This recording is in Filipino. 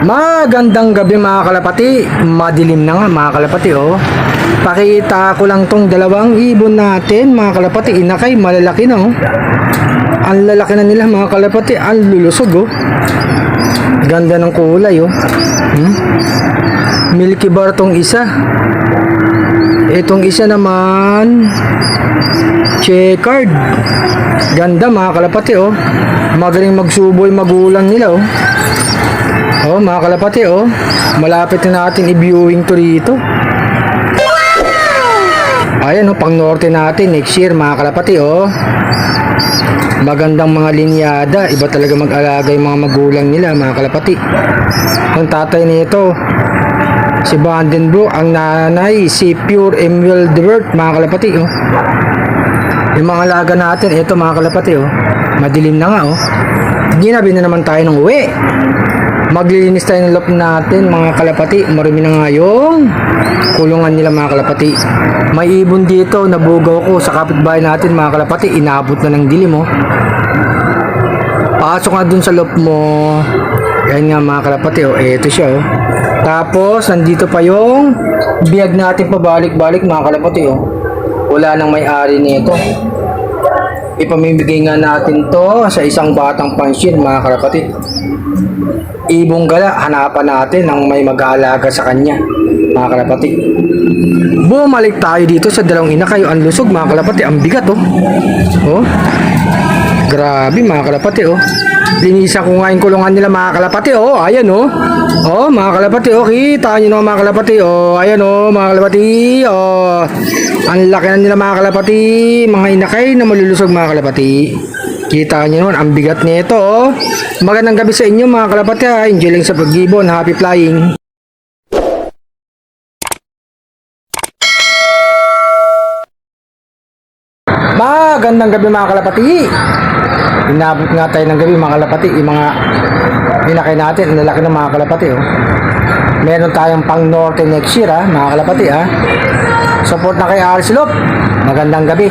Magandang gabi mga kalapati. Madilim na nga mga kalapati oh. Pakita ko lang tong dalawang ibon natin mga kalapati. Inakay, malalaki na oh. Ang lalaki na nila mga kalapati. Ang lulusog oh. Ganda ng kulay oh. Milky bar tong isa. Itong isa naman checkered. Ganda mga kalapati oh. Magaling magsubo yung magulang nila oh. Oh, mga kalapati, oh. Malapit na natin i-viewing to rito. Ayan, oh, pang norte natin next year, mga kalapati, oh. Magandang mga linyada. Iba talaga mag-alaga yung mga magulang nila, mga kalapati. Ang tatay nito, si Vandenbroek. Ang nanay, si Pure Emerald Divert, mga kalapati, oh. Yung mga alaga natin, ito, mga kalapati, oh. Madilim na nga, oh. Ginabi na naman tayo ng uwi. Maglilinis tayo ng loob natin mga kalapati. Marami na nga yung kulungan nila mga kalapati. May ibon dito, nabugaw ko sa kapitbahay natin mga kalapati. Inabot na ng dilim oh. Pasok na dun sa loob mo. Yan nga mga kalapati oh. Eto siya oh. Tapos nandito pa yung biyag natin pabalik-balik mga kalapati oh. Wala nang may-ari nito. Ipamimigay nga natin to sa isang batang pansyin mga kalapati. Ibong gala, hanapan natin ng may mag-aalaga sa kanya mga kalapati. Bumalik tayo dito sa dalawang inakay. Ang lusog mga kalapati, ang bigat oh. Oh, grabe mga kalapati oh. Linisan ko nga yung kulungan nila mga kalapati oh. Ayan oh. Oh mga kalapati oh. Kita nyo no mga kalapati oh. Ayan oh mga kalapati oh. Ang laki na nila mga kalapati. Mga inakay na malulusog mga kalapati. Kita nyo naman, ang bigat nito oh. Magandang gabi sa inyo mga kalapati ha. Enjoy lang sa pag-ibon. Happy flying. Magandang gabi mga kalapati. Inabot nga tayo ng gabi mga kalapati. Yung mga inakay natin, ang lalaki ng mga kalapati oh. Meron tayong pang norte next year ha mga kalapati ha. Support na kay Arsilop. Magandang gabi.